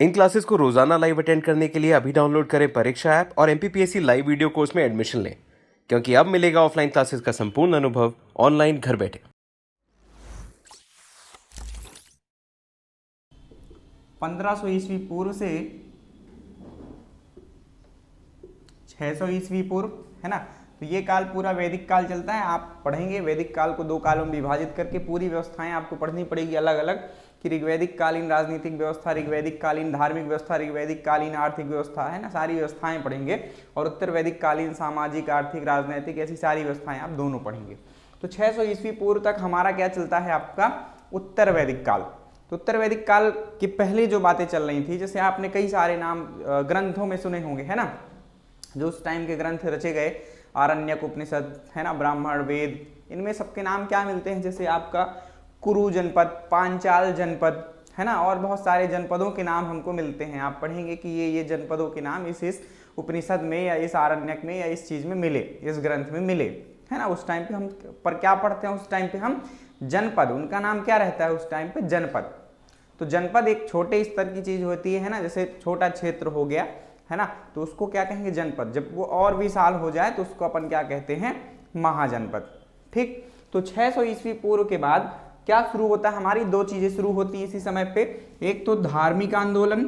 इन classes को रोजाना live attend करने के लिए अभी डाउनलोड करें परीक्षा ऐप और एमपीपीएससी लाइव वीडियो कोर्स में एडमिशन लें, क्योंकि अब मिलेगा ऑफलाइन क्लासेस का संपूर्ण अनुभव ऑनलाइन घर बैठे। 1500 ईस्वी पूर्व से 600 ईस्वी पूर्व, है ना। तो ये काल पूरा वैदिक काल चलता है। आप पढ़ेंगे वैदिक काल को 2 कालों में विभाजित करके, पूरी व्यवस्थाएं आपको पढ़नी पड़ेगी अलग अलग, कि ऋग्वैदिक कालीन राजनीतिक व्यवस्था, ऋग्वैदिक कालीन धार्मिक व्यवस्था, ऋग्वैदिक कालीन आर्थिक व्यवस्था, है ना, सारी व्यवस्थाएं पढ़ेंगे। और उत्तर वैदिक कालीन सामाजिक, आर्थिक, राजनैतिक, ऐसी सारी व्यवस्थाएं आप दोनों पढ़ेंगे। तो 600 ईस्वी पूर्व तक हमारा क्या चलता है, आपका उत्तर वैदिक काल। तो उत्तर वैदिक काल की पहले जो बातें चल रही थी, जैसे आपने कई सारे नाम ग्रंथों में सुने होंगे, है ना, जो उस टाइम के ग्रंथ रचे गए, आरण्यक उपनिषद, है ना, ब्राह्मण, वेद, इनमें सबके नाम क्या मिलते हैं, जैसे आपका कुरु जनपद, पांचाल जनपद, है ना, और बहुत सारे जनपदों के नाम हमको मिलते हैं। आप पढ़ेंगे कि ये जनपदों के नाम इस उपनिषद में या इस आरण्यक में या इस चीज में मिले, इस ग्रंथ में मिले, है ना। उस टाइम पे हम पर क्या पढ़ते हैं, उस टाइम पे हम जनपद, उनका नाम क्या रहता है उस टाइम पे, जनपद। तो जनपद एक छोटे स्तर की चीज होती है ना, जैसे छोटा क्षेत्र हो गया, है ना, तो उसको क्या कहेंगे, जनपद। जब वो और विशाल हो जाए तो उसको अपन क्या कहते हैं, महाजनपद। ठीक, तो 600 ईस्वी पूर्व के बाद क्या शुरू होता है, हमारी 2 चीजें शुरू होती हैं इसी समय पे। एक तो धार्मिक आंदोलन।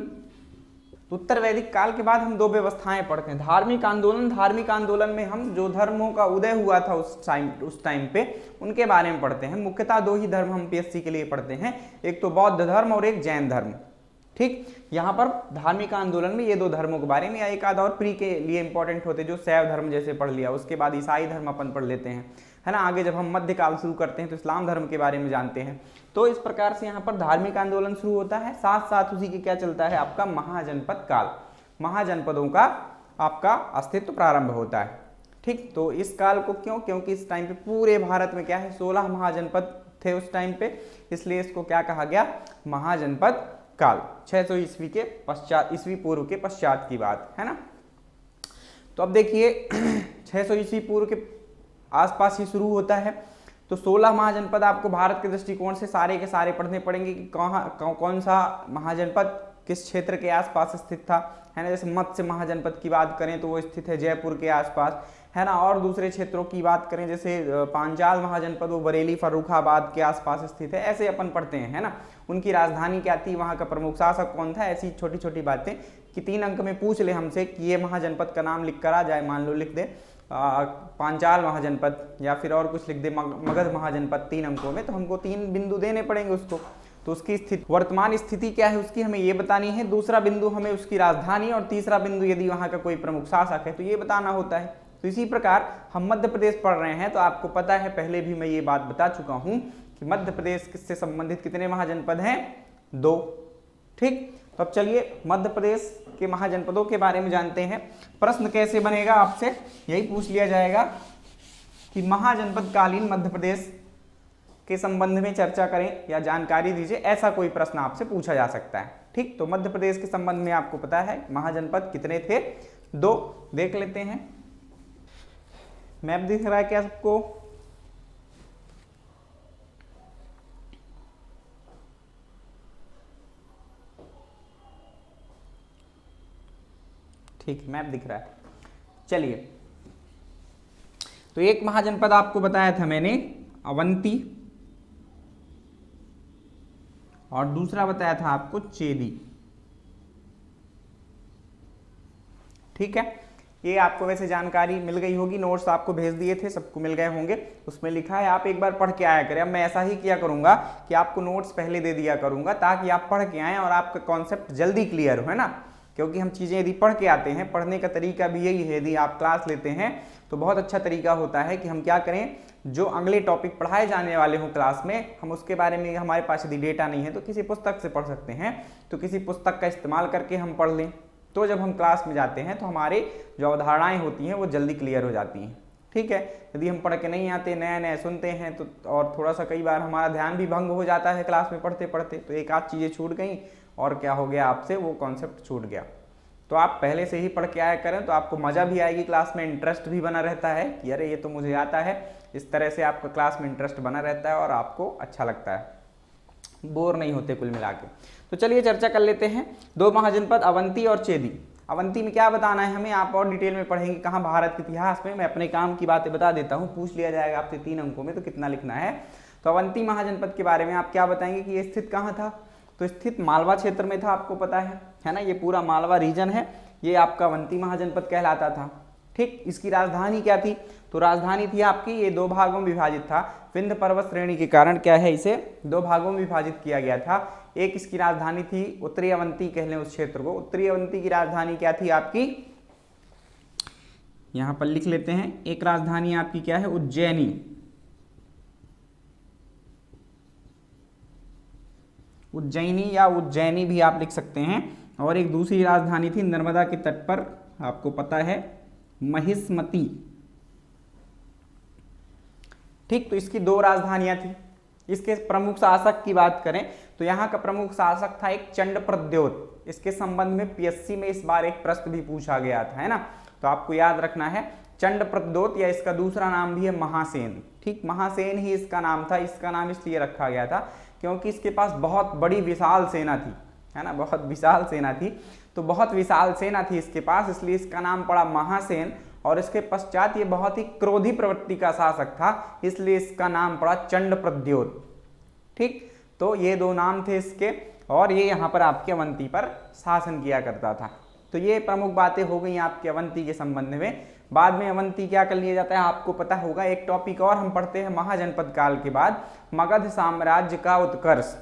तो उत्तर वैदिक काल के बाद हम 2 व्यवस्थाएं पढ़ते हैं, धार्मिक आंदोलन। धार्मिक आंदोलन में हम जो धर्मों का उदय हुआ था उस टाइम पे, उनके बारे में पढ़ते हैं। मुख्यतः 2 ही धर्म हम पीएससी के लिए पढ़ते हैं, एक तो बौद्ध धर्म और एक जैन धर्म। ठीक, यहाँ पर धार्मिक आंदोलन में ये 2 धर्मों के बारे में, या एक आध और प्री के लिए इंपॉर्टेंट होते, जो शैव धर्म जैसे पढ़ लिया, उसके बाद ईसाई धर्म अपन पढ़ लेते हैं, है ना। आगे जब हम मध्यकाल शुरू करते हैं तो इस्लाम धर्म के बारे में जानते हैं। तो इस प्रकार से यहाँ पर धार्मिक आंदोलन शुरू होता है, साथ साथ उसी के क्या चलता है, आपका महाजनपद काल, महाजनपदों का आपका अस्तित्व प्रारंभ होता है। ठीक, तो इस काल को क्यों, क्योंकि इस टाइम पे पूरे भारत में क्या है, 16 महाजनपद थे उस टाइम पे, इसलिए इसको क्या कहा गया, महाजनपद काल। 600 ईस्वी के पश्चात, ईस्वी पूर्व के पश्चात की बात, है ना। तो अब देखिए 600 ईस्वी पूर्व के आसपास ही शुरू होता है। तो 16 महाजनपद आपको भारत के दृष्टिकोण से सारे के सारे पढ़ने पड़ेंगे कि कौन सा महाजनपद किस क्षेत्र के आसपास स्थित था, है ना। जैसे मत्स्य महाजनपद की बात करें तो वो स्थित है जयपुर के आसपास, है ना। और दूसरे क्षेत्रों की बात करें, जैसे पांचाल महाजनपद, वो बरेली फर्रुखाबाद के आसपास स्थित है। ऐसे अपन पढ़ते हैं, है ना। उनकी राजधानी क्या थी, वहाँ का प्रमुख शासक कौन था, ऐसी छोटी छोटी बातें कि 3 अंक में पूछ ले हमसे कि ये महाजनपद का नाम लिख कर आ जाए, मान लो लिख दे पांचाल महाजनपद, या फिर और कुछ लिख दे मगध महाजनपद 3 अंकों में, तो हमको 3 बिंदु देने पड़ेंगे उसको। तो उसकी स्थिति, वर्तमान स्थिति क्या है उसकी हमें ये बतानी है, दूसरा बिंदु हमें उसकी राजधानी, और तीसरा बिंदु यदि वहाँ का कोई प्रमुख शासक है तो ये बताना होता है। तो इसी प्रकार हम मध्य प्रदेश पढ़ रहे हैं, तो आपको पता है, पहले भी मैं ये बात बता चुका हूँ कि मध्य प्रदेश से संबंधित कितने महाजनपद हैं, 2। ठीक, तो अब चलिए मध्य प्रदेश के महाजनपदों के बारे में जानते हैं। प्रश्न कैसे बनेगा, आपसे यही पूछ लिया जाएगा कि महाजनपद कालीन मध्य प्रदेश के संबंध में चर्चा करें या जानकारी दीजिए, ऐसा कोई प्रश्न आपसे पूछा जा सकता है। ठीक, तो मध्य प्रदेश के संबंध में आपको पता है महाजनपद कितने थे, 2। देख लेते हैं, मैप दिख रहा है क्या सबको, ठीक, मैप दिख रहा है। चलिए, तो एक महाजनपद आपको बताया था मैंने, अवंती, और दूसरा बताया था आपको चेदी। ठीक है, ये आपको वैसे जानकारी मिल गई होगी, नोट्स आपको भेज दिए थे, सबको मिल गए होंगे। उसमें लिखा है आप एक बार पढ़ के आया करें। अब मैं ऐसा ही किया करूंगा कि आपको नोट्स पहले दे दिया करूंगा, ताकि आप पढ़ के आएँ और आपका कॉन्सेप्ट जल्दी क्लियर हो, है ना। क्योंकि हम चीज़ें यदि पढ़ के आते हैं, पढ़ने का तरीका भी यही है, यदि आप क्लास लेते हैं तो बहुत अच्छा तरीका होता है कि हम क्या करें, जो अगले टॉपिक पढ़ाए जाने वाले हों क्लास में, हम उसके बारे में, हमारे पास यदि डेटा नहीं है तो किसी पुस्तक से पढ़ सकते हैं, तो किसी पुस्तक का इस्तेमाल करके हम पढ़ लें, तो जब हम क्लास में जाते हैं तो हमारे जो अवधारणाएं होती हैं वो जल्दी क्लियर हो जाती हैं। ठीक है, यदि हम पढ़ के नहीं आते, नए नए सुनते हैं, तो और थोड़ा सा कई बार हमारा ध्यान भी भंग हो जाता है क्लास में पढ़ते पढ़ते, तो एक आध चीज़ें छूट गई और क्या हो गया, आपसे वो कॉन्सेप्ट छूट गया। तो आप पहले से ही पढ़ के आया करें, तो आपको मज़ा भी आएगी क्लास में, इंटरेस्ट भी बना रहता है कि अरे ये तो मुझे आता है। इस तरह से आपका क्लास में इंटरेस्ट बना रहता है और आपको अच्छा लगता है। बोर नहीं होते कुल मिला के। तो चलिए चर्चा कर लेते हैं दो महाजनपद अवंती और चेदी। अवंती में क्या बताना है हमें, आप और डिटेल में पढ़ेंगे कहाँ भारत के इतिहास में। मैं अपने काम की बातें बता देता हूँ, पूछ लिया जाएगा आपसे 3 अंकों में तो कितना लिखना है। तो अवंती महाजनपद के बारे में आप क्या बताएंगे कि ये स्थित कहाँ था, तो स्थित मालवा क्षेत्र में था, आपको पता है ना, ये पूरा मालवा रीजन है, ये आपका अवंती महाजनपद कहलाता था। ठीक, इसकी राजधानी क्या थी, तो राजधानी थी आपकी, ये 2 भागों में विभाजित था, विंध्य पर्वत श्रेणी के कारण क्या है इसे 2 भागों में विभाजित किया गया था। एक इसकी राजधानी थी उत्तरी अवंती कह लें उस क्षेत्र को, उत्तरी अवंती की राजधानी क्या थी आपकी, यहां पर लिख लेते हैं, एक राजधानी आपकी क्या है उज्जैनी, उज्जैनी या उज्जैनी भी आप लिख सकते हैं, और एक दूसरी राजधानी थी नर्मदा के तट पर, आपको पता है महिष्मती। ठीक, तो इसकी 2 राजधानियां थी। इसके प्रमुख शासक की बात करें तो यहाँ का प्रमुख शासक था एक चंड प्रद्योत। इसके संबंध में पीएससी में इस बार एक प्रश्न भी पूछा गया था, है ना, तो आपको याद रखना है चंड प्रद्योत, या इसका दूसरा नाम भी है महासेन। ठीक, महासेन ही इसका नाम था, इसका नाम इसलिए रखा गया था क्योंकि इसके पास बहुत बड़ी विशाल सेना थी, है ना, बहुत विशाल सेना थी, तो बहुत विशाल सेना थी इसके पास, इसलिए इसका नाम पड़ा महासेन। और इसके पश्चात ये बहुत ही क्रोधी प्रवृत्ति का शासक था, इसलिए इसका नाम पड़ा चंड प्रद्योत। ठीक, तो ये 2 नाम थे इसके, और ये यहाँ पर आपके अवंती पर शासन किया करता था। तो ये प्रमुख बातें हो गई आपके अवंती के संबंध में। बाद में अवंती क्या कर लिया जाता है आपको पता होगा, एक टॉपिक और हम पढ़ते हैं महाजनपद काल के बाद, मगध साम्राज्य का उत्कर्ष।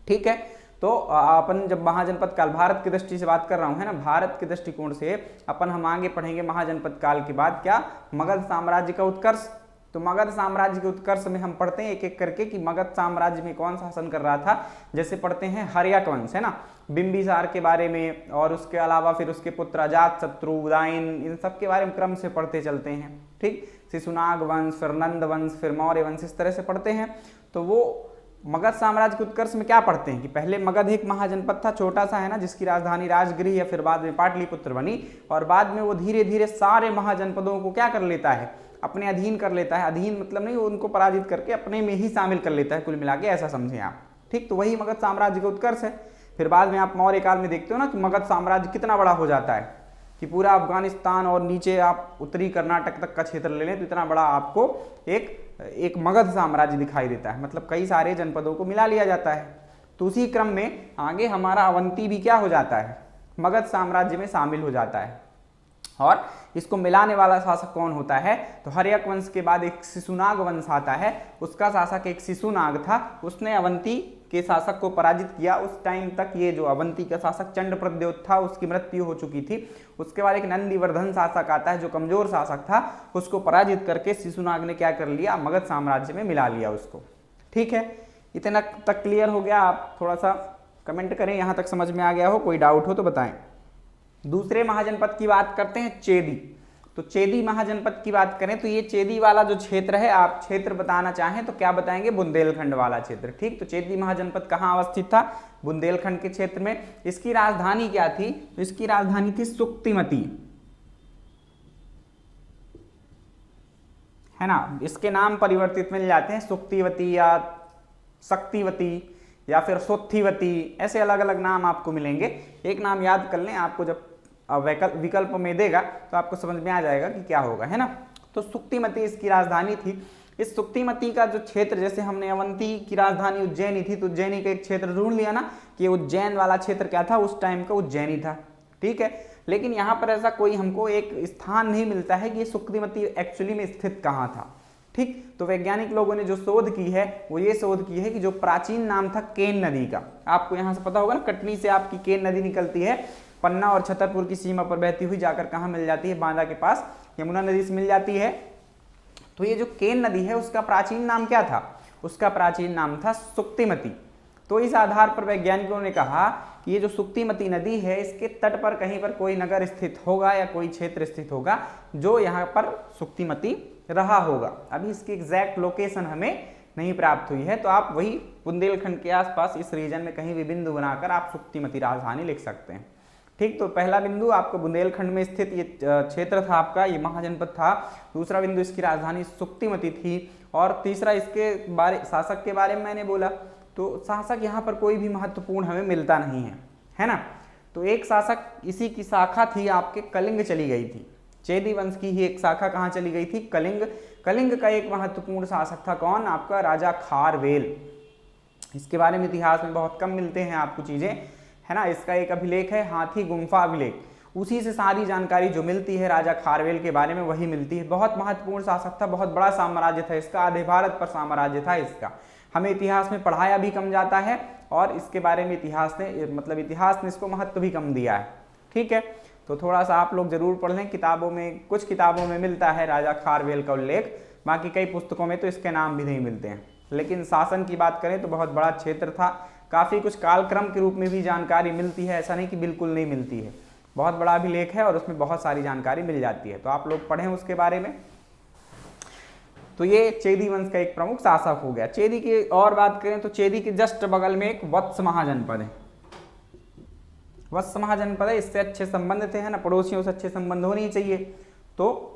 ठीक है, तो अपन जब महाजनपद काल, भारत की दृष्टि से बात कर रहा हूं, है ना, भारत के दृष्टिकोण से अपन हम आगे पढ़ेंगे महाजनपद काल के बाद क्या, मगध साम्राज्य का उत्कर्ष। तो मगध साम्राज्य के उत्कर्ष में हम पढ़ते हैं एक एक करके कि मगध साम्राज्य में कौन शासन कर रहा था। जैसे पढ़ते हैं हर्यक वंश, है ना, बिंबिसार के बारे में, और उसके अलावा फिर उसके पुत्र अजातशत्रु, उदयन, इन सब के बारे में क्रम से पढ़ते चलते हैं। ठीक, शिशुनाग वंश, फिर नंद वंश, फिर मौर्य वंश, इस तरह से पढ़ते हैं। तो वो मगध साम्राज्य के उत्कर्ष में क्या पढ़ते हैं कि पहले मगध एक महाजनपद था छोटा सा, है ना, जिसकी राजधानी राजगृह या फिर बाद में पाटलिपुत्र बनी, और बाद में वो धीरे धीरे सारे महाजनपदों को क्या कर लेता है, अपने अधीन कर लेता है। अधीन मतलब नहीं, वो उनको पराजित करके अपने में ही शामिल कर लेता है, कुल मिला के ऐसा समझें आप। ठीक, तो वही मगध साम्राज्य का उत्कर्ष है। फिर बाद में आप मौर्य काल में देखते हो ना कि मगध साम्राज्य कितना बड़ा हो जाता है कि पूरा अफगानिस्तान और नीचे आप उत्तरी कर्नाटक तक का क्षेत्र ले लें तो इतना बड़ा आपको एक मगध साम्राज्य दिखाई देता है, मतलब कई सारे जनपदों को मिला लिया जाता है। तो उसी क्रम में आगे हमारा अवंती भी क्या हो जाता है, मगध साम्राज्य में शामिल हो जाता है। और इसको मिलाने वाला शासक कौन होता है, तो हर्यक वंश के बाद एक शिशुनाग वंश आता है, उसका शासक एक शिशुनाग था, उसने अवंती के शासक को पराजित किया। उस टाइम तक ये जो अवंती का शासक चंड प्रद्योत था उसकी मृत्यु हो चुकी थी। उसके बाद एक नंदीवर्धन शासक आता है जो कमजोर शासक था, उसको पराजित करके शिशुनाग ने क्या कर लिया, मगध साम्राज्य में मिला लिया उसको। ठीक है, इतना तक क्लियर हो गया। आप थोड़ा सा कमेंट करें यहाँ तक समझ में आ गया हो, कोई डाउट हो तो बताएं। दूसरे महाजनपद की बात करते हैं चेदी। तो चेदी महाजनपद की बात करें तो ये चेदी वाला जो क्षेत्र है, आप क्षेत्र बताना चाहें तो क्या बताएंगे, बुंदेलखंड वाला क्षेत्र। ठीक, तो चेदी महाजनपद कहाँ अवस्थित था, बुंदेलखंड के क्षेत्र में। इसकी राजधानी क्या थी, तो इसकी राजधानी थी सुक्तिमती, है ना। इसके नाम परिवर्तित मिल जाते हैं, सुक्तिवती या शक्तिवती या फिर सोत्थिवती, ऐसे अलग अलग नाम आपको मिलेंगे। एक नाम याद कर लें, आपको जब विकल्प में देगा तो आपको समझ में आ जाएगा कि क्या होगा, है ना। तो सुक्तिमती इसकी राजधानी थी। इस सुक्तिमती का जो क्षेत्र, जैसे हमने अवंती की राजधानी उज्जैनी थी तो उज्जैनी का एक क्षेत्र ढूंढ लिया ना कि उज्जैन वाला क्षेत्र क्या था, उस टाइम का उज्जैनी था। ठीक है, लेकिन यहाँ पर ऐसा कोई हमको एक स्थान नहीं मिलता है कि ये सुक्तिमती एक्चुअली में स्थित कहाँ था। ठीक, तो वैज्ञानिक लोगों ने जो शोध की है वो ये शोध की है कि जो प्राचीन नाम था केन नदी का, आपको यहाँ से पता होगा ना, कटनी से आपकी केन नदी निकलती है, पन्ना और छतरपुर की सीमा पर बहती हुई जाकर कहाँ मिल जाती है, बांदा के पास यमुना नदी से मिल जाती है। तो ये जो केन नदी है उसका प्राचीन नाम क्या था, उसका प्राचीन नाम था सुक्तिमती। तो इस आधार पर वैज्ञानिकों ने कहा कि ये जो सुक्तिमती नदी है इसके तट पर कहीं पर कोई नगर स्थित होगा या कोई क्षेत्र स्थित होगा जो यहाँ पर सुक्तिमती रहा होगा। अभी इसकी एग्जैक्ट लोकेशन हमें नहीं प्राप्त हुई है, तो आप वही बुंदेलखंड के आसपास इस रीजन में कहीं भी बिंदु बनाकर आप सुक्तिमती राजधानी लिख सकते हैं। ठीक, तो पहला बिंदु आपको बुंदेलखंड में स्थित ये क्षेत्र था आपका, ये महाजनपद था। दूसरा बिंदु इसकी राजधानी सुक्तिमती थी, और तीसरा इसके बारे शासक के बारे में मैंने बोला तो शासक यहाँ पर कोई भी महत्वपूर्ण हमें मिलता नहीं है ना। तो एक शासक इसी की शाखा थी आपके कलिंग चली गई थी, चेदी वंश की ही एक शाखा कहाँ चली गई थी, कलिंग। कलिंग का एक महत्वपूर्ण शासक था कौन, आपका राजा खारवेल। इसके बारे में इतिहास में बहुत कम मिलते हैं आपको चीजें, है ना। इसका एक अभिलेख है हाथी गुम्फा अभिलेख, उसी से सारी जानकारी जो मिलती है राजा खारवेल के बारे में वही मिलती है। बहुत महत्वपूर्ण शासक था, बहुत बड़ा साम्राज्य था इसका, आधे भारत पर साम्राज्य था इसका। हमें इतिहास में पढ़ाया भी कम जाता है और इसके बारे में इतिहास ने इसको महत्व भी कम दिया है, ठीक है। तो थोड़ा सा आप लोग जरूर पढ़ लें, किताबों में, कुछ किताबों में मिलता है राजा खारवेल का उल्लेख, बाकी कई पुस्तकों में तो इसके नाम भी नहीं मिलते हैं। लेकिन शासन की बात करें तो बहुत बड़ा क्षेत्र था, काफी कुछ कालक्रम के रूप में भी जानकारी मिलती है, ऐसा नहीं कि बिल्कुल नहीं मिलती है। बहुत बड़ा अभिलेख है और उसमें बहुत सारी जानकारी मिल जाती है, तो आप लोग पढ़ें उसके बारे में। तो ये चेदी वंश का एक प्रमुख शासक हो गया। चेदी की और बात करें तो चेदी के जस्ट बगल में एक वत्स महाजनपद है, वत्स महाजनपद है, इससे अच्छे संबंध थे, है ना, पड़ोसियों से अच्छे संबंध होने चाहिए, तो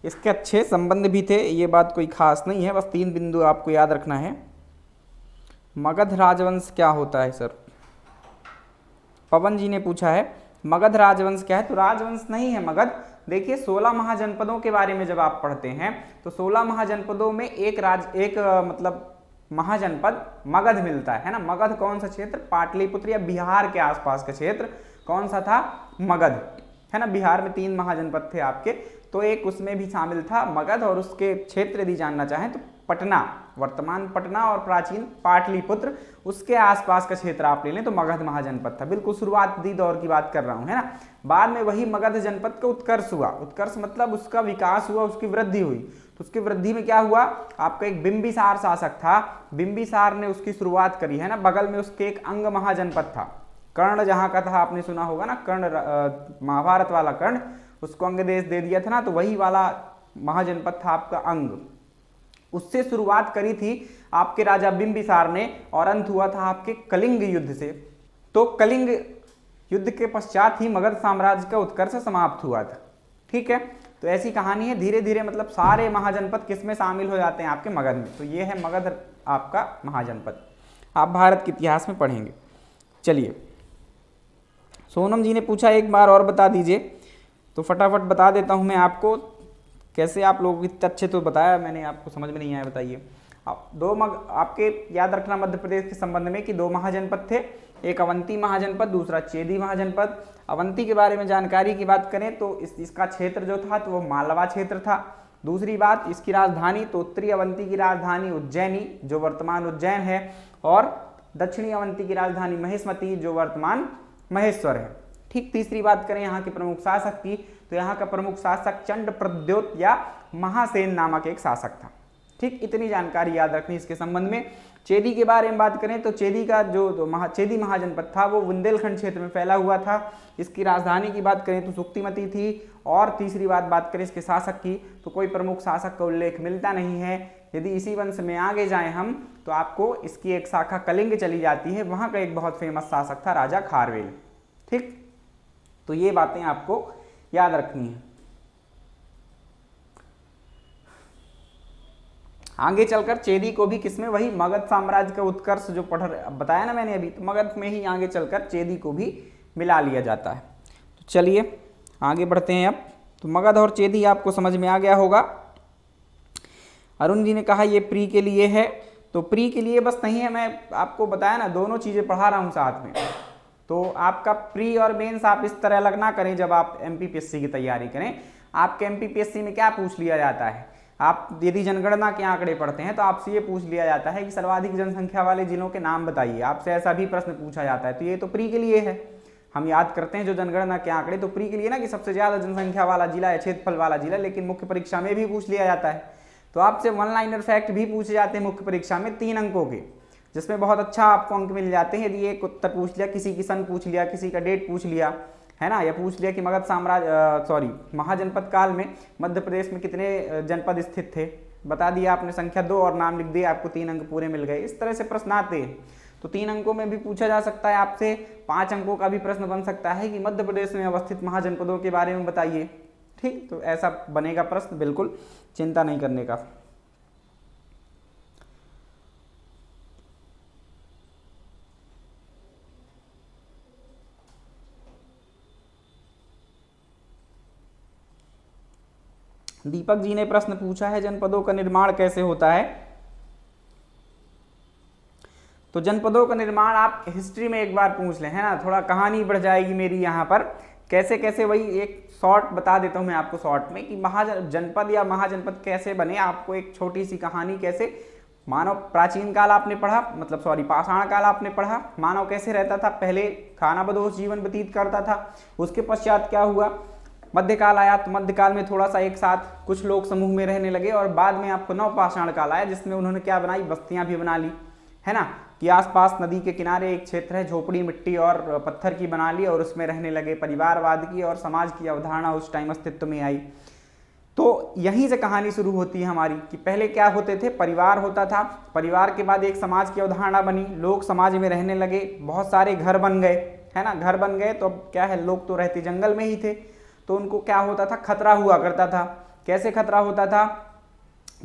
इसके अच्छे संबंध भी थे, ये बात कोई खास नहीं है, बस 3 बिंदु आपको याद रखना है। मगध राजवंश क्या होता है सर, पवन जी ने पूछा है मगध राजवंश क्या है, तो राजवंश नहीं है मगध। देखिए 16 महाजनपदों के बारे में जब आप पढ़ते हैं तो 16 महाजनपदों में एक मतलब महाजनपद मगध मिलता है ना। मगध कौन सा क्षेत्र, पाटलिपुत्र या बिहार के आसपास का क्षेत्र कौन सा था, मगध, है ना। बिहार में 3 महाजनपद थे आपके, तो एक उसमें भी शामिल था मगध, और उसके क्षेत्र यदि जानना चाहें तो पटना, वर्तमान पटना और प्राचीन पाटलिपुत्र, उसके आसपास का क्षेत्र आप ले लें तो मगध महाजनपद था। बिल्कुल शुरुआती दौर की बात कर रहा हूं, है ना। बाद में वही मगध जनपद का उत्कर्ष हुआ, उत्कर्ष मतलब उसका विकास हुआ, उसकी वृद्धि हुई। तो उसकी वृद्धि में क्या हुआ, आपका एक बिंबिसार शासक था, बिंबिसार ने उसकी शुरुआत करी, है ना। बगल में उसके एक अंग महाजनपद था, कर्ण जहां का था, आपने सुना होगा ना, कर्ण महाभारत वाला कर्ण, उसको अंग देश दे दिया था ना, तो वही वाला महाजनपद था आपका अंग। उससे शुरुआत करी थी आपके राजा बिंबिसार ने और अंत हुआ था आपके कलिंग युद्ध से। तो कलिंग युद्ध के पश्चात ही मगध साम्राज्य का उत्कर्ष समाप्त हुआ था, ठीक है। तो ऐसी कहानी है, धीरे धीरे मतलब सारे महाजनपद किसमें शामिल हो जाते हैं, आपके मगध में। तो ये है मगध आपका महाजनपद, आप भारत के इतिहास में पढ़ेंगे। चलिए, सोनम जी ने पूछा एक बार और बता दीजिए, तो फटाफट बता देता हूं मैं आपको। कैसे आप लोग इतने अच्छे तो बताया मैंने, आपको समझ में नहीं आया, बताइए। आपके याद रखना मध्य प्रदेश के संबंध में कि 2 महाजनपद थे, एक अवंती महाजनपद, दूसरा चेदी महाजनपद। अवंती के बारे में जानकारी की बात करें तो इसका क्षेत्र जो था तो वो मालवा क्षेत्र था। दूसरी बात, इसकी राजधानी, तो उत्तरी अवंती की राजधानी उज्जैनी जो वर्तमान उज्जैन है, और दक्षिणी अवंती की राजधानी महेशमती जो वर्तमान महेश्वर है, ठीक। तीसरी बात करें यहाँ के प्रमुख शासक की, तो यहाँ का प्रमुख शासक चंड प्रद्योत या महासेन नामक एक शासक था, ठीक। इतनी जानकारी याद रखनी इसके संबंध में। चेदी के बारे में बात करें तो चेदी का चेदी महाजनपद था वो बुंदेलखंड क्षेत्र में फैला हुआ था। इसकी राजधानी की बात करें तो सुक्तिमती थी। और तीसरी बात करें इसके शासक की, तो कोई प्रमुख शासक का उल्लेख मिलता नहीं है। यदि इसी वंश में आगे जाएं हम तो आपको इसकी एक शाखा कलिंग चली जाती है, वहां का एक बहुत फेमस शासक था राजा खारवेल, ठीक। तो ये बातें आपको याद रखनी है। आगे चलकर चेदी को भी किसमें, वही मगध साम्राज्य का उत्कर्ष जो बताया ना मैंने अभी, तो मगध में ही आगे चलकर चेदी को भी मिला लिया जाता है। तो चलिए आगे बढ़ते हैं अब। तो मगध और चेदी आपको समझ में आ गया होगा। अरुण जी ने कहा ये प्री के लिए है, तो प्री के लिए बस नहीं है, मैं आपको बताया ना दोनों चीजें पढ़ा रहा हूं साथ में। तो आपका प्री और मेंस आप इस तरह अलग ना करें जब आप एमपीपीएससी की तैयारी करें। आपके एमपीपीएससी में क्या पूछ लिया जाता है, आप यदि जनगणना के आंकड़े पढ़ते हैं तो आपसे ये पूछ लिया जाता है कि सर्वाधिक जनसंख्या वाले जिलों के नाम बताइए, आपसे ऐसा भी प्रश्न पूछा जाता है। तो ये तो प्री के लिए है, हम याद करते हैं जो जनगणना के आंकड़े, तो प्री के लिए ना कि सबसे ज्यादा जनसंख्या वाला जिला या क्षेत्रफल वाला जिला, लेकिन मुख्य परीक्षा में भी पूछ लिया जाता है। तो आपसे 1 लाइनर फैक्ट भी पूछे जाते हैं मुख्य परीक्षा में 3 अंकों के, जिसमें बहुत अच्छा आपको अंक मिल जाते हैं। यदि एक उत्तर पूछ लिया, किसी की सन पूछ लिया, किसी का डेट पूछ लिया, है ना, या पूछ लिया कि मगध महाजनपद काल में मध्य प्रदेश में कितने जनपद स्थित थे, बता दिया आपने संख्या 2 और नाम लिख दिया, आपको 3 अंक पूरे मिल गए। इस तरह से प्रश्न आते हैं। तो 3 अंकों में भी पूछा जा सकता है आपसे, 5 अंकों का भी प्रश्न बन सकता है कि मध्य प्रदेश में अवस्थित महाजनपदों के बारे में बताइए, ठीक। तो ऐसा बनेगा प्रश्न, बिल्कुल चिंता नहीं करने का। दीपक जी ने प्रश्न पूछा है, जनपदों का निर्माण कैसे होता है। तो जनपदों का निर्माण आप हिस्ट्री में एक बार पूछ लें, है ना, थोड़ा कहानी बढ़ जाएगी मेरी यहाँ पर। कैसे कैसे, वही एक शॉर्ट बता देता हूँ मैं आपको शॉर्ट में कि जनपद या महाजनपद कैसे बने। आपको एक छोटी सी कहानी, कैसे मानव प्राचीन काल आपने पढ़ा, मतलब सॉरी पाषाण काल आपने पढ़ा, मानव कैसे रहता था, पहले खानाबदोश जीवन व्यतीत करता था। उसके पश्चात क्या हुआ, मध्यकाल आया, तो मध्यकाल में थोड़ा सा एक साथ कुछ लोग समूह में रहने लगे, और बाद में आपको नवपाषाण काल आया जिसमें उन्होंने क्या बनाई, बस्तियां भी बना ली, है ना, कि आसपास नदी के किनारे एक क्षेत्र है, झोपड़ी मिट्टी और पत्थर की बना ली और उसमें रहने लगे। परिवारवाद की और समाज की अवधारणा उस टाइम अस्तित्व में आई। तो यहीं से कहानी शुरू होती है हमारी कि पहले क्या होते थे, परिवार होता था, परिवार के बाद एक समाज की अवधारणा बनी, लोग समाज में रहने लगे, बहुत सारे घर बन गए, है ना, घर बन गए तो अब क्या है, लोग तो रहते जंगल में ही थे, तो उनको क्या होता था, खतरा हुआ करता था। कैसे खतरा होता था,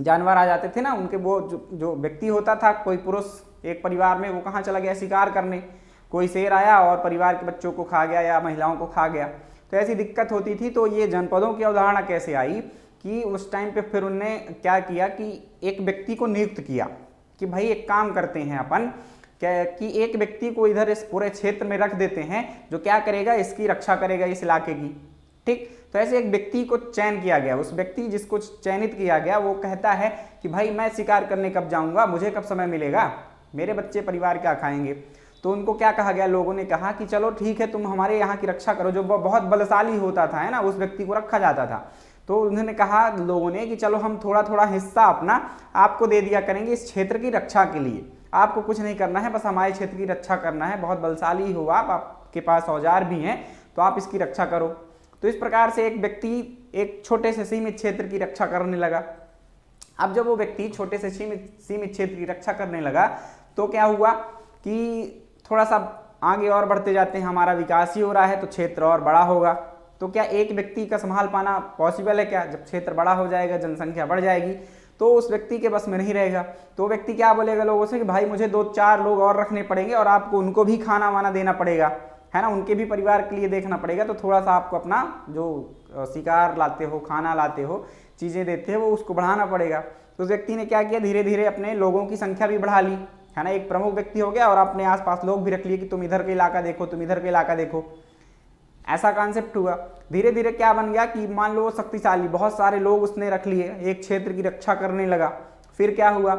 जानवर आ जाते थे ना उनके, वो जो व्यक्ति होता था, कोई पुरुष एक परिवार में, वो कहाँ चला गया शिकार करने, कोई शेर आया और परिवार के बच्चों को खा गया या महिलाओं को खा गया, तो ऐसी दिक्कत होती थी। तो ये जनपदों की अवधारणा कैसे आई कि उस टाइम पे फिर उनने क्या किया कि एक व्यक्ति को नियुक्त किया कि भाई एक काम करते हैं अपन, क्या कि एक व्यक्ति को इधर इस पूरे क्षेत्र में रख देते हैं जो क्या करेगा, इसकी रक्षा करेगा इस इलाके की, ठीक। तो ऐसे एक व्यक्ति को चयन किया गया। उस व्यक्ति जिसको चयनित किया गया वो कहता है कि भाई मैं शिकार करने कब जाऊंगा, मुझे कब समय मिलेगा, मेरे बच्चे परिवार क्या खाएंगे। तो उनको क्या कहा गया, लोगों ने कहा कि चलो ठीक है, तुम हमारे यहाँ की रक्षा करो। जो बहुत बलशाली होता था, है ना, उस व्यक्ति को रखा जाता था। तो उन्होंने कहा लोगों ने कि चलो हम थोड़ा थोड़ा हिस्सा अपना आपको दे दिया करेंगे इस क्षेत्र की रक्षा के लिए, आपको कुछ नहीं करना है, बस हमारे क्षेत्र की रक्षा करना है, बहुत बलशाली हो आप, आपके पास औजार भी हैं, तो आप इसकी रक्षा करो। तो इस प्रकार से एक व्यक्ति एक छोटे से सीमित क्षेत्र की रक्षा करने लगा। अब जब वो व्यक्ति छोटे से सीमित क्षेत्र की रक्षा करने लगा तो क्या हुआ कि थोड़ा सा आगे और बढ़ते जाते हैं, हमारा विकास ही हो रहा है तो क्षेत्र और बड़ा होगा। तो क्या एक व्यक्ति का संभाल पाना पॉसिबल है क्या? जब क्षेत्र बड़ा हो जाएगा, जनसंख्या बढ़ जाएगी, तो उस व्यक्ति के बस में नहीं रहेगा। तो व्यक्ति क्या बोलेगा लोगों से कि भाई मुझे 2-4 लोग और रखने पड़ेंगे और आपको उनको भी खाना वाना देना पड़ेगा, है ना, उनके भी परिवार के लिए देखना पड़ेगा। तो थोड़ा सा आपको अपना जो शिकार लाते हो, खाना लाते हो, चीज़ें देते हो, वो उसको बढ़ाना पड़ेगा। तो उस व्यक्ति ने क्या किया, धीरे धीरे अपने लोगों की संख्या भी बढ़ा ली, है ना, एक प्रमुख व्यक्ति हो गया और अपने आसपास लोग भी रख लिए कि तुम इधर का इलाका देखो, तुम इधर का इलाका देखो। ऐसा कॉन्सेप्ट हुआ। धीरे धीरे क्या बन गया कि मान लो शक्तिशाली बहुत सारे लोग उसने रख लिए, एक क्षेत्र की रक्षा करने लगा। फिर क्या हुआ,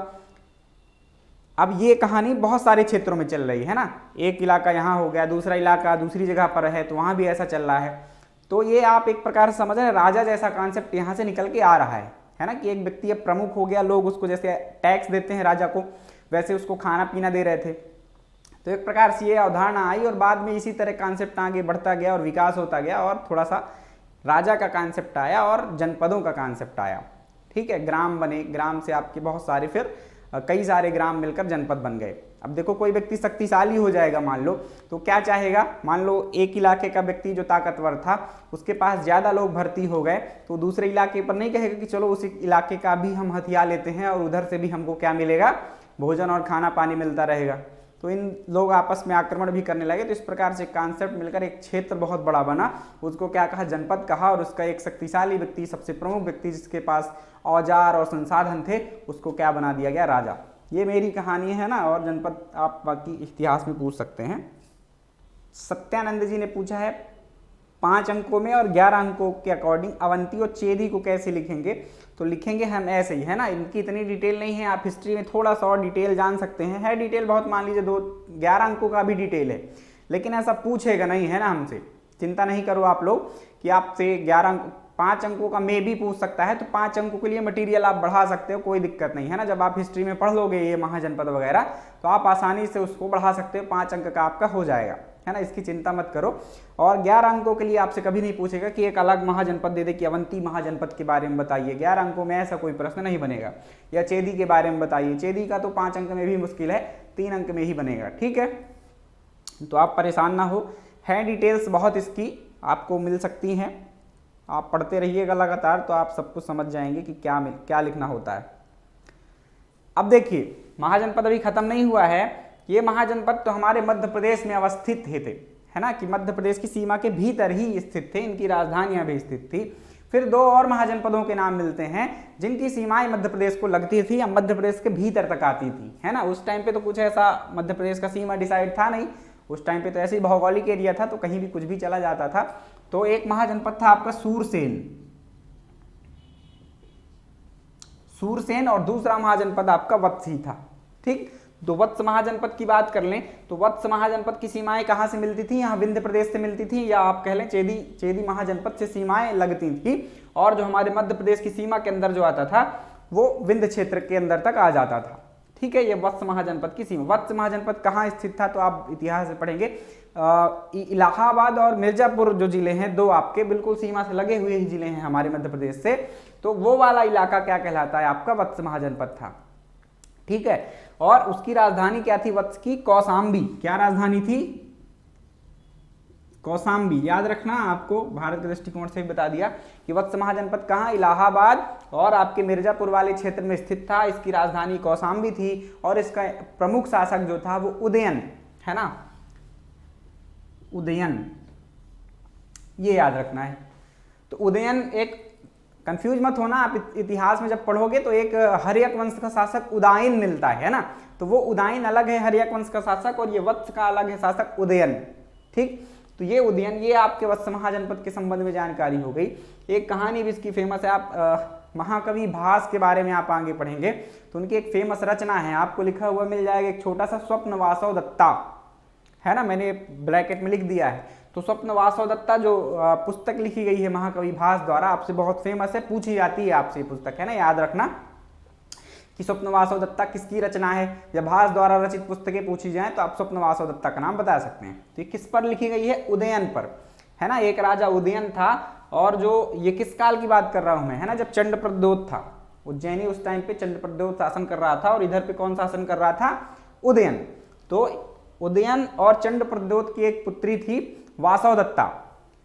अब ये कहानी बहुत सारे क्षेत्रों में चल रही है ना, एक इलाका यहाँ हो गया, दूसरा इलाका दूसरी जगह पर है, तो वहाँ भी ऐसा चल रहा है। तो ये आप एक प्रकार से समझ रहे हैं, राजा जैसा कॉन्सेप्ट यहाँ से निकल के आ रहा है ना, कि एक व्यक्ति अब प्रमुख हो गया, लोग उसको जैसे टैक्स देते हैं राजा को, वैसे उसको खाना पीना दे रहे थे। तो एक प्रकार से ये अवधारणा आई और बाद में इसी तरह कॉन्सेप्ट आगे बढ़ता गया और विकास होता गया और थोड़ा सा राजा का कॉन्सेप्ट आया और जनपदों का कॉन्सेप्ट आया। ठीक है, ग्राम बने, ग्राम से आपके बहुत सारे फिर कई सारे ग्राम मिलकर जनपद बन गए। अब देखो कोई व्यक्ति शक्तिशाली हो जाएगा मान लो, तो क्या चाहेगा, मान लो एक इलाके का व्यक्ति जो ताकतवर था उसके पास ज़्यादा लोग भर्ती हो गए, तो दूसरे इलाके पर नहीं कहेगा कि चलो उसी इलाके का भी हम हथियार लेते हैं और उधर से भी हमको क्या मिलेगा, भोजन और खाना पानी मिलता रहेगा। तो इन लोग आपस में आक्रमण भी करने लगे। तो इस प्रकार से कॉन्सेप्ट मिलकर एक क्षेत्र बहुत बड़ा बना, उसको क्या कहा, जनपद कहा, और उसका एक शक्तिशाली व्यक्ति, सबसे प्रमुख व्यक्ति जिसके पास औजार और संसाधन थे, उसको क्या बना दिया गया, राजा। ये मेरी कहानी है ना, और जनपद आप बाकी इतिहास में पूछ सकते हैं। सत्यानंद जी ने पूछा है 5 अंकों में और 11 अंकों के अकॉर्डिंग अवंती और चेदी को कैसे लिखेंगे? तो लिखेंगे हम ऐसे ही, है ना, इनकी इतनी डिटेल नहीं है, आप हिस्ट्री में थोड़ा सा और डिटेल जान सकते हैं, है डिटेल बहुत, मान लीजिए 11 अंकों का भी डिटेल है, लेकिन ऐसा पूछेगा नहीं, है ना, हमसे चिंता नहीं करो आप लोग कि आपसे 5 अंकों का मे भी पूछ सकता है, तो 5 अंकों के लिए मटेरियल आप बढ़ा सकते हो, कोई दिक्कत नहीं है ना। जब आप हिस्ट्री में पढ़ लोगे ये महाजनपद वगैरह, तो आप आसानी से उसको बढ़ा सकते हो, 5 अंक का आपका हो जाएगा, है ना, इसकी चिंता मत करो। और 11 अंकों के लिए आपसे कभी नहीं पूछेगा कि एक अलग महाजनपद दे दे कि अवंती महाजनपद के बारे में बताइए, 11 अंकों में ऐसा कोई प्रश्न नहीं बनेगा। या चेदी के बारे में बताइए, चेदी का तो 5 अंक में भी मुश्किल है, 3 अंक में ही बनेगा, ठीक है। तो आप परेशान ना हो, है डिटेल्स बहुत इसकी आपको मिल सकती हैं, आप पढ़ते रहिएगा लगातार, तो आप सब कुछ समझ जाएंगे कि क्या लिखना होता है। अब देखिए महाजनपद अभी खत्म नहीं हुआ है, ये महाजनपद तो हमारे मध्य प्रदेश में अवस्थित थे, है ना, कि मध्य प्रदेश की सीमा के भीतर ही स्थित थे, इनकी राजधानियां भी स्थित थी। फिर 2 और महाजनपदों के नाम मिलते हैं जिनकी सीमाएं मध्य प्रदेश को लगती थी या मध्य प्रदेश के भीतर तक आती थी, है ना। उस टाइम पे तो कुछ ऐसा मध्य प्रदेश का सीमा डिसाइड था नहीं, उस टाइम पे तो ऐसे ही भौगोलिक एरिया था, तो कहीं भी कुछ भी चला जाता था। तो एक महाजनपद था आपका सूरसेन और दूसरा महाजनपद आपका वत्स था। ठीक, तो वत्स महाजनपद की बात कर लें तो वत्स महाजनपद की सीमाएं कहां से मिलती थी, यहाँ विंध्य प्रदेश से मिलती थी, या आप कह लें चेदी महाजनपद से सीमाएं लगती थी। और जो हमारे मध्य प्रदेश की सीमा के अंदर जो आता था वो विंध्य क्षेत्र के अंदर तक आ जाता था। ठीक है, ये वत्स महाजनपद की सीमा। वत्स महाजनपद कहाँ स्थित था तो आप इतिहास से पढ़ेंगे, इलाहाबाद और मिर्जापुर जो जिले हैं, 2 आपके बिल्कुल सीमा से लगे हुए ही जिले हैं हमारे मध्य प्रदेश से, तो वो वाला इलाका क्या कहलाता है, आपका वत्स महाजनपद था। ठीक है, और उसकी राजधानी क्या थी वत्स की, कौशाम्बी। क्या राजधानी थी, कौशाम्बी। याद रखना, आपको भारत के दृष्टिकोण से भी बता दिया कि वत्स महाजनपद कहाँ, इलाहाबाद और आपके मिर्जापुर वाले क्षेत्र में स्थित था। इसकी राजधानी कौशाम्बी थी और इसका प्रमुख शासक जो था वो उदयन, है ना, उदयन, ये याद रखना है। तो उदयन, एक कंफ्यूज मत होना, आप इतिहास में जब पढ़ोगे तो एक हर्यक वंश का शासक उदयन मिलता है ना, तो वो उदयन अलग है हर्यक वंश का शासक, और ये वत्स का अलग है शासक उदयन। ठीक, तो ये उदयन, ये आपके वत्स महाजनपद के संबंध में जानकारी हो गई। एक कहानी भी इसकी फेमस है, आप महाकवि भास के बारे में आप आगे पढ़ेंगे तो उनकी एक फेमस रचना है, आपको लिखा हुआ मिल जाएगा, एक छोटा सा स्वप्न वासव दत्ता, है ना, मैंने ब्रैकेट में लिख दिया है। तो स्वप्न वासव दत्ता जो पुस्तक लिखी गई है महाकवि भास द्वारा, आपसे बहुत फेमस है, पूछी जाती है आपसे ये पुस्तक, है ना, याद रखना कि स्वप्न वासव दत्ता किसकी रचना है। जब भास द्वारा रचित पुस्तकें पूछी जाएं तो आप स्वप्न वासव दत्ता का नाम बता सकते हैं। तो ये किस पर लिखी गई है, उदयन पर, है ना। एक राजा उदयन था, और जो ये किस काल की बात कर रहा हूं मैं, है ना, जब चंद्रप्रद्योत था उज्जैनी, उस टाइम पे चंद्रप्रद्योत शासन कर रहा था, और इधर पे कौन शासन कर रहा था, उदयन। तो उदयन और चंद्रप्रद्योत की एक पुत्री थी वासव दत्ता,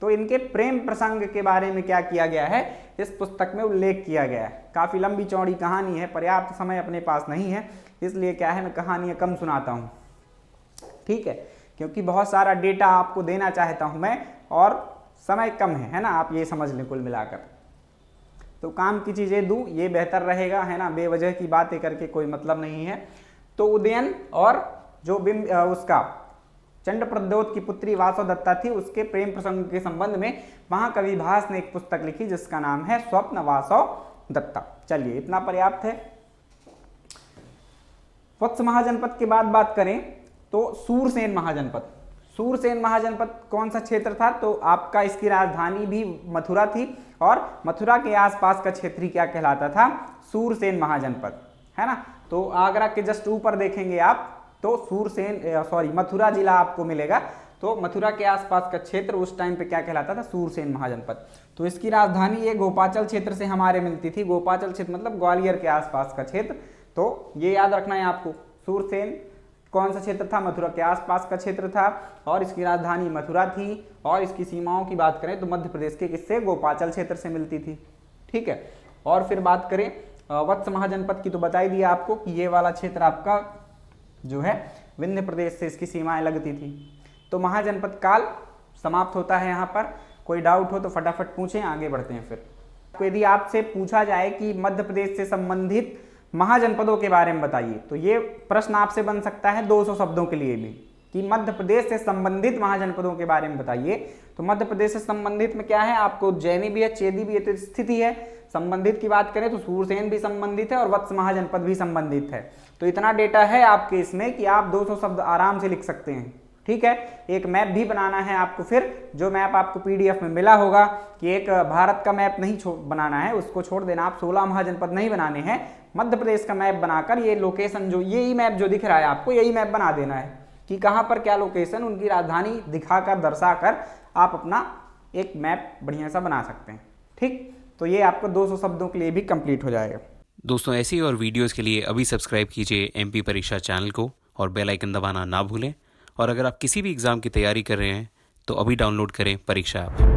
तो इनके प्रेम प्रसंग के बारे में क्या किया गया है, इस पुस्तक में उल्लेख किया गया है। काफी लंबी चौड़ी कहानी है, पर्याप्त समय अपने पास नहीं है, इसलिए क्या है, मैं कहानियां कम सुनाता हूं। ठीक है, क्योंकि बहुत सारा डेटा आपको देना चाहता हूं मैं, और समय कम है ना, आप ये समझ लें कुल मिलाकर। तो काम की चीजें दूं ये बेहतर रहेगा, है ना, बेवजह की बातें करके कोई मतलब नहीं है। तो उदयन और जो उसका चंद्रप्रद्योत की पुत्री वासव दत्ता थी, उसके प्रेम प्रसंग के संबंध में महाकवि भास ने एक पुस्तक लिखी जिसका नाम है स्वप्न वासव दत्ता। चलिए, इतना पर्याप्त है। वत्स महाजनपद के बाद बात करें तो सूरसेन महाजनपद। सूरसेन महाजनपद कौन सा क्षेत्र था, तो आपका इसकी राजधानी भी मथुरा थी, और मथुरा के आसपास का क्षेत्र ही क्या कहलाता था, सूरसेन महाजनपद, है ना। तो आगरा के जस्ट ऊपर देखेंगे आप तो मथुरा जिला आपको मिलेगा, तो मथुरा के आसपास का क्षेत्र उस टाइम पे क्या कहलाता था, सूरसेन महाजनपद। तो इसकी राजधानी ये गोपाचल क्षेत्र से हमारे मिलती थी, गोपाचल क्षेत्र मतलब ग्वालियर के आसपास का क्षेत्र। तो ये याद रखना है आपको, सूरसेन कौन सा क्षेत्र था, मथुरा के आसपास का क्षेत्र था, और इसकी राजधानी मथुरा थी, और इसकी सीमाओं की बात करें तो मध्य प्रदेश के किससे, गोपाचल क्षेत्र से मिलती थी। ठीक है, और फिर बात करें वत्स महाजनपद की, तो बता ही दिया आपको कि ये वाला क्षेत्र आपका जो है विंध्य प्रदेश से इसकी सीमाएं लगती थी। तो महाजनपद काल समाप्त होता है यहाँ पर। कोई डाउट हो तो फटाफट पूछें, आगे बढ़ते हैं। फिर यदि आपसे पूछा जाए कि मध्य प्रदेश से संबंधित महाजनपदों के बारे में बताइए, तो ये प्रश्न आपसे बन सकता है 200 शब्दों के लिए भी, कि मध्य प्रदेश से संबंधित महाजनपदों के बारे में बताइए। तो मध्य प्रदेश से संबंधित में क्या है, आपको उज्जैनी भी है, चेदी भी है, तो स्थिति है। संबंधित की बात करें तो सूरसेन भी संबंधित है और वत्स महाजनपद भी संबंधित है। तो इतना डेटा है आपके इसमें कि आप 200 शब्द आराम से लिख सकते हैं। ठीक है, एक मैप भी बनाना है आपको, फिर जो मैप आपको पीडीएफ में मिला होगा कि एक भारत का मैप नहीं बनाना है, उसको छोड़ देना, आप 16 महाजनपद नहीं बनाने हैं, मध्य प्रदेश का मैप बनाकर ये लोकेशन जो यही मैप जो दिख रहा है आपको, यही मैप बना देना है कि कहाँ पर क्या लोकेशन, उनकी राजधानी दिखाकर दर्शाकर आप अपना एक मैप बढ़िया सा बना सकते हैं। ठीक, तो ये आपको 200 शब्दों के लिए भी कंप्लीट हो जाएगा। दोस्तों, ऐसी और वीडियोस के लिए अभी सब्सक्राइब कीजिए एमपी परीक्षा चैनल को और बेल आइकन दबाना ना भूलें। और अगर आप किसी भी एग्ज़ाम की तैयारी कर रहे हैं तो अभी डाउनलोड करें परीक्षा ऐप।